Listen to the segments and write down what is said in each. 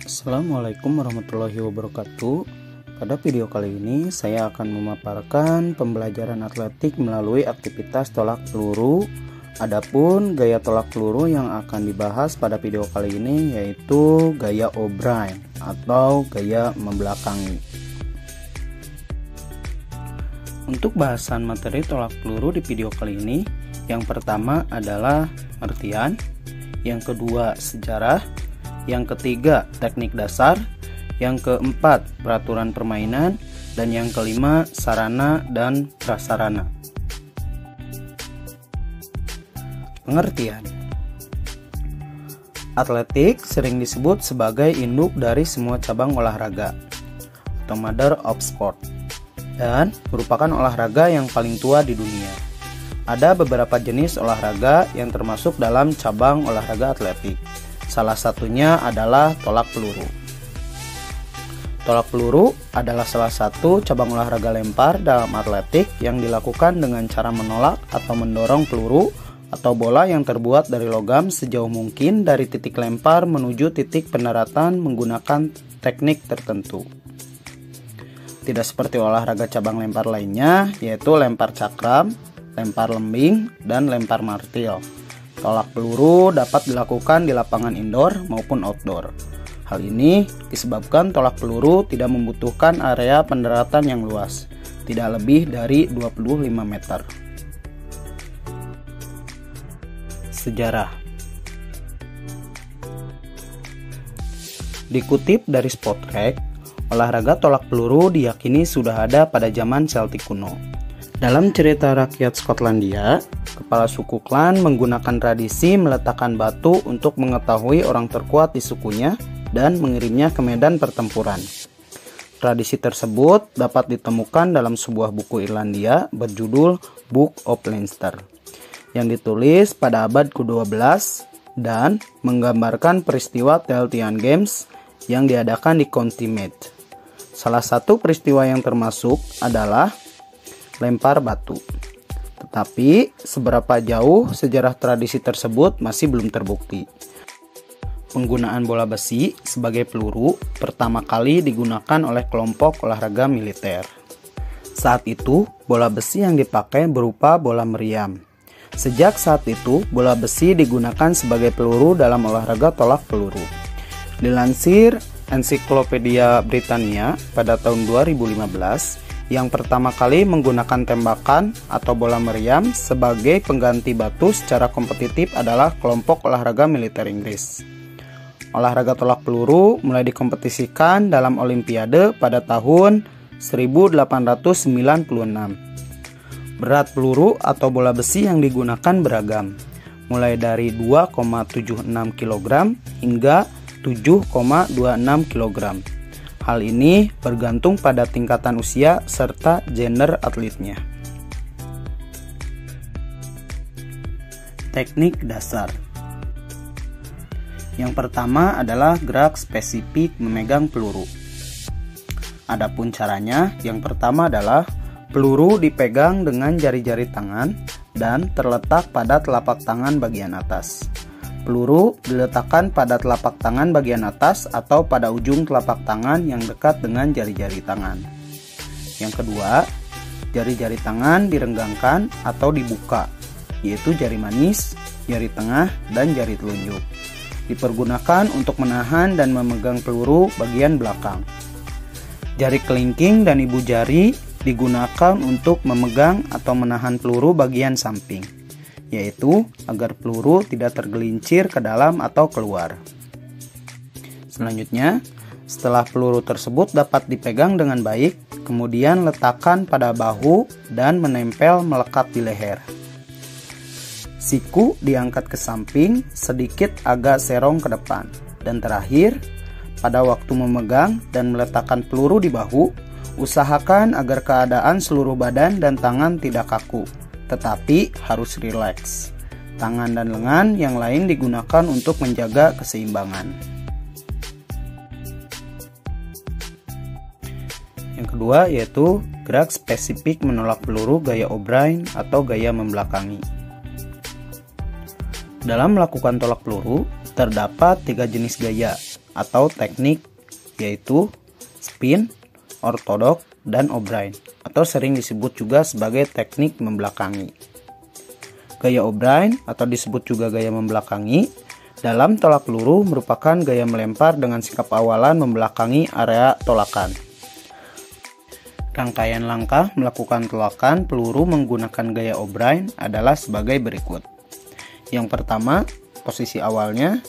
Assalamualaikum warahmatullahi wabarakatuh. Pada video kali ini saya akan memaparkan pembelajaran atletik melalui aktivitas tolak peluru. Adapun gaya tolak peluru yang akan dibahas pada video kali ini yaitu gaya O'Brien atau gaya membelakangi. Untuk bahasan materi tolak peluru di video kali ini, yang pertama adalah pengertian, yang kedua sejarah, yang ketiga teknik dasar, yang keempat peraturan permainan, dan yang kelima sarana dan prasarana. Pengertian. Atletik sering disebut sebagai induk dari semua cabang olahraga atau mother of sport, dan merupakan olahraga yang paling tua di dunia. Ada beberapa jenis olahraga yang termasuk dalam cabang olahraga atletik. Salah satunya adalah tolak peluru. Tolak peluru adalah salah satu cabang olahraga lempar dalam atletik yang dilakukan dengan cara menolak atau mendorong peluru atau bola yang terbuat dari logam sejauh mungkin dari titik lempar menuju titik pendaratan menggunakan teknik tertentu. Tidak seperti olahraga cabang lempar lainnya, yaitu lempar cakram, lempar lembing, dan lempar martil. Tolak peluru dapat dilakukan di lapangan indoor maupun outdoor. Hal ini disebabkan tolak peluru tidak membutuhkan area pendaratan yang luas, tidak lebih dari 25 meter. Sejarah. Dikutip dari Spotrac, olahraga tolak peluru diyakini sudah ada pada zaman Celtic kuno. Dalam cerita rakyat Skotlandia, kepala suku klan menggunakan tradisi meletakkan batu untuk mengetahui orang terkuat di sukunya dan mengirimnya ke medan pertempuran. Tradisi tersebut dapat ditemukan dalam sebuah buku Irlandia berjudul Book of Leinster yang ditulis pada abad ke-12 dan menggambarkan peristiwa Celtian Games yang diadakan di County Meath. Salah satu peristiwa yang termasuk adalah lempar batu. Tetapi seberapa jauh sejarah tradisi tersebut masih belum terbukti. Penggunaan bola besi sebagai peluru pertama kali digunakan oleh kelompok olahraga militer. Saat itu, bola besi yang dipakai berupa bola meriam. Sejak saat itu, bola besi digunakan sebagai peluru dalam olahraga tolak peluru. Dilansir Ensiklopedia Britania pada tahun 2015, yang pertama kali menggunakan tembakan atau bola meriam sebagai pengganti batu secara kompetitif adalah kelompok olahraga militer Inggris. Olahraga tolak peluru mulai dikompetisikan dalam Olimpiade pada tahun 1896. Berat peluru atau bola besi yang digunakan beragam, mulai dari 2,76 kg hingga 7,26 kg. Hal ini bergantung pada tingkatan usia serta gender atletnya. Teknik dasar. Yang pertama adalah gerak spesifik memegang peluru. Adapun caranya, yang pertama adalah peluru dipegang dengan jari-jari tangan dan terletak pada telapak tangan bagian atas. Peluru diletakkan pada telapak tangan bagian atas atau pada ujung telapak tangan yang dekat dengan jari-jari tangan. Yang kedua, jari-jari tangan direnggangkan atau dibuka, yaitu jari manis, jari tengah, dan jari telunjuk. Dipergunakan untuk menahan dan memegang peluru bagian belakang. Jari kelingking dan ibu jari digunakan untuk memegang atau menahan peluru bagian samping, yaitu agar peluru tidak tergelincir ke dalam atau keluar. Selanjutnya, setelah peluru tersebut dapat dipegang dengan baik, kemudian letakkan pada bahu dan menempel melekat di leher. Siku diangkat ke samping sedikit agak serong ke depan. Dan terakhir, pada waktu memegang dan meletakkan peluru di bahu, usahakan agar keadaan seluruh badan dan tangan tidak kaku, tetapi harus rileks. Tangan dan lengan yang lain digunakan untuk menjaga keseimbangan. Yang kedua yaitu gerak spesifik menolak peluru gaya O'Brien atau gaya membelakangi. Dalam melakukan tolak peluru, terdapat 3 jenis gaya, atau teknik, yaitu spin, ortodok, dan O'Brien, atau sering disebut juga sebagai teknik membelakangi. Gaya O'Brien atau disebut juga gaya membelakangi dalam tolak peluru merupakan gaya melempar dengan sikap awalan membelakangi area tolakan. Rangkaian langkah melakukan tolakan peluru menggunakan gaya O'Brien adalah sebagai berikut. Yang pertama, posisi awalnya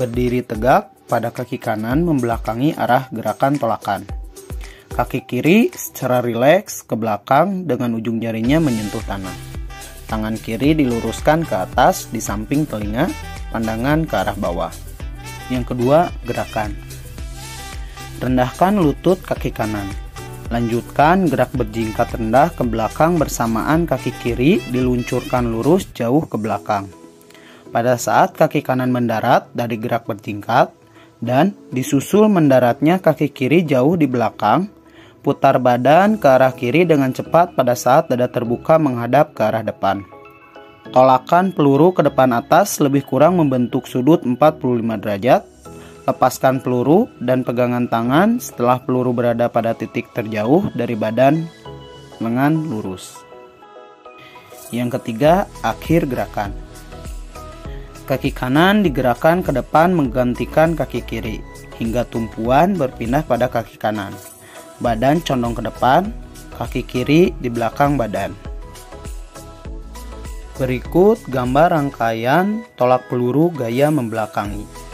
berdiri tegak pada kaki kanan membelakangi arah gerakan tolakan. Kaki kiri secara rileks ke belakang dengan ujung jarinya menyentuh tanah. Tangan kiri diluruskan ke atas di samping telinga, pandangan ke arah bawah. Yang kedua, gerakan. Rendahkan lutut kaki kanan. Lanjutkan gerak berjingkat rendah ke belakang bersamaan kaki kiri diluncurkan lurus jauh ke belakang. Pada saat kaki kanan mendarat dari gerak berjingkat dan disusul mendaratnya kaki kiri jauh di belakang, putar badan ke arah kiri dengan cepat pada saat dada terbuka menghadap ke arah depan. Tolakan peluru ke depan atas lebih kurang membentuk sudut 45 derajat. Lepaskan peluru dan pegangan tangan setelah peluru berada pada titik terjauh dari badan lengan lurus. Yang ketiga, akhir gerakan. Kaki kanan digerakkan ke depan menggantikan kaki kiri hingga tumpuan berpindah pada kaki kanan. Badan condong ke depan, kaki kiri di belakang badan. Berikut gambar rangkaian tolak peluru gaya membelakangi.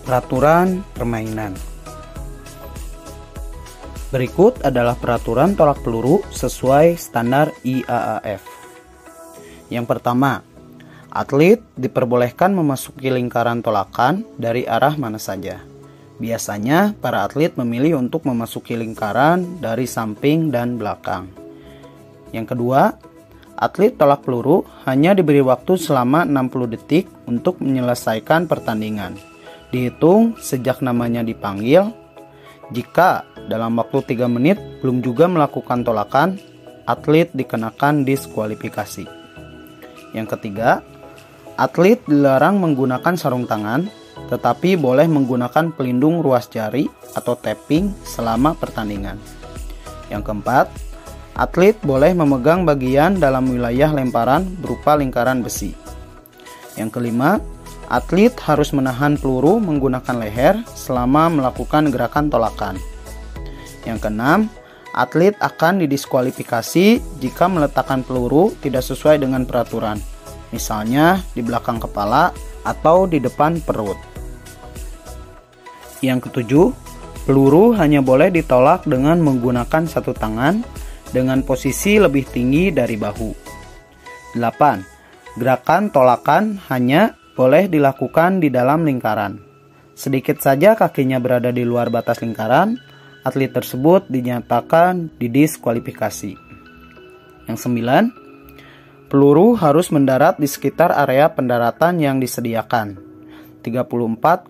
Peraturan permainan. Berikut adalah peraturan tolak peluru sesuai standar IAAF. Yang pertama, atlet diperbolehkan memasuki lingkaran tolakan dari arah mana saja. Biasanya, para atlet memilih untuk memasuki lingkaran dari samping dan belakang. Yang kedua, atlet tolak peluru hanya diberi waktu selama 60 detik untuk menyelesaikan pertandingan. Dihitung sejak namanya dipanggil. Jika dalam waktu 3 menit belum juga melakukan tolakan, atlet dikenakan diskualifikasi. Yang ketiga, atlet dilarang menggunakan sarung tangan, tetapi boleh menggunakan pelindung ruas jari atau tapping selama pertandingan. Yang keempat, atlet boleh memegang bagian dalam wilayah lemparan berupa lingkaran besi. Yang kelima, atlet harus menahan peluru menggunakan leher selama melakukan gerakan tolakan. Yang keenam, atlet akan didiskualifikasi jika meletakkan peluru tidak sesuai dengan peraturan, misalnya di belakang kepala atau di depan perut. Yang ketujuh, peluru hanya boleh ditolak dengan menggunakan satu tangan dengan posisi lebih tinggi dari bahu. 8. Gerakan tolakan hanya boleh dilakukan di dalam lingkaran. Sedikit saja kakinya berada di luar batas lingkaran, atlet tersebut dinyatakan didiskualifikasi. Yang 9. Peluru harus mendarat di sekitar area pendaratan yang disediakan, 34,92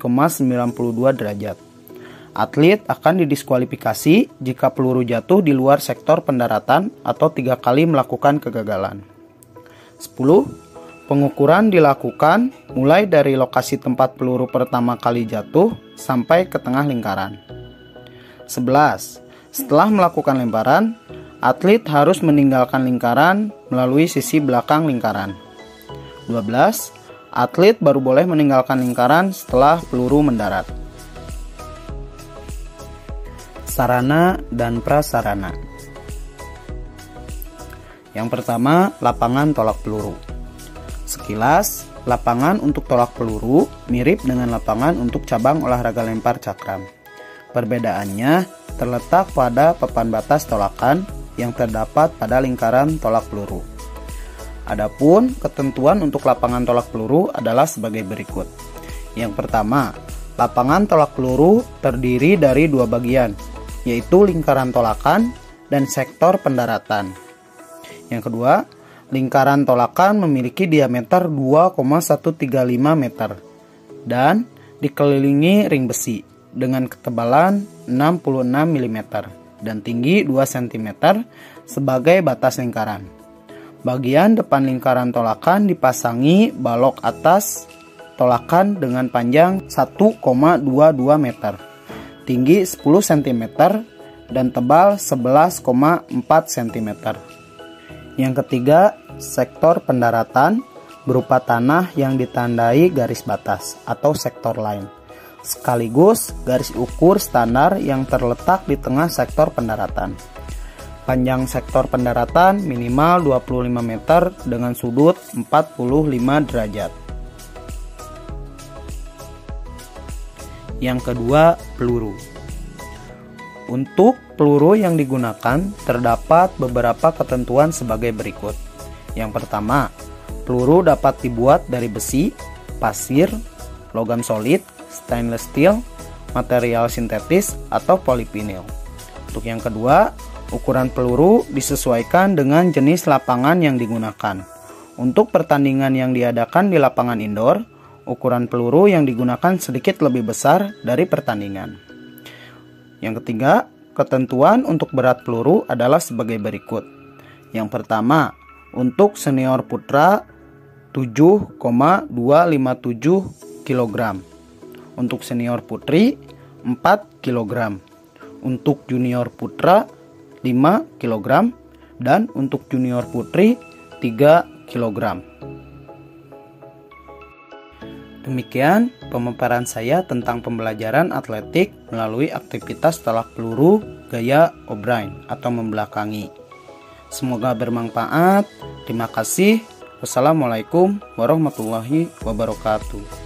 derajat. Atlet akan didiskualifikasi jika peluru jatuh di luar sektor pendaratan atau 3 kali melakukan kegagalan. 10. Pengukuran dilakukan mulai dari lokasi tempat peluru pertama kali jatuh sampai ke tengah lingkaran. 11. Setelah melakukan lemparan, atlet harus meninggalkan lingkaran melalui sisi belakang lingkaran. 12. Atlet baru boleh meninggalkan lingkaran setelah peluru mendarat. Sarana dan prasarana. Yang pertama, lapangan tolak peluru. Sekilas, lapangan untuk tolak peluru mirip dengan lapangan untuk cabang olahraga lempar cakram. Perbedaannya terletak pada papan batas tolakan yang terdapat pada lingkaran tolak peluru. Adapun ketentuan untuk lapangan tolak peluru adalah sebagai berikut. Yang pertama, lapangan tolak peluru terdiri dari 2 bagian, yaitu lingkaran tolakan dan sektor pendaratan. Yang kedua, lingkaran tolakan memiliki diameter 2,135 meter dan dikelilingi ring besi dengan ketebalan 66 mm. dan tinggi 2 cm sebagai batas lingkaran. Bagian depan lingkaran tolakan dipasangi balok atas tolakan dengan panjang 1,22 meter, tinggi 10 cm, dan tebal 11,4 cm. Yang ketiga, sektor pendaratan berupa tanah yang ditandai garis batas atau sektor line, sekaligus garis ukur standar yang terletak di tengah sektor pendaratan. Panjang sektor pendaratan minimal 25 meter dengan sudut 45 derajat. Yang kedua, peluru. Untuk peluru yang digunakan terdapat beberapa ketentuan sebagai berikut. Yang pertama, peluru dapat dibuat dari besi, pasir, logam solid, stainless steel, material sintetis, atau polivinil. Untuk yang kedua, ukuran peluru disesuaikan dengan jenis lapangan yang digunakan. Untuk pertandingan yang diadakan di lapangan indoor, ukuran peluru yang digunakan sedikit lebih besar dari pertandingan. Yang ketiga, ketentuan untuk berat peluru adalah sebagai berikut. Yang pertama, untuk senior putra 7,257 kg. Untuk senior putri 4 kg. Untuk junior putra 5 kg, dan untuk junior putri 3 kg. Demikian pemaparan saya tentang pembelajaran atletik melalui aktivitas tolak peluru gaya O'Brien atau membelakangi. Semoga bermanfaat. Terima kasih. Wassalamualaikum warahmatullahi wabarakatuh.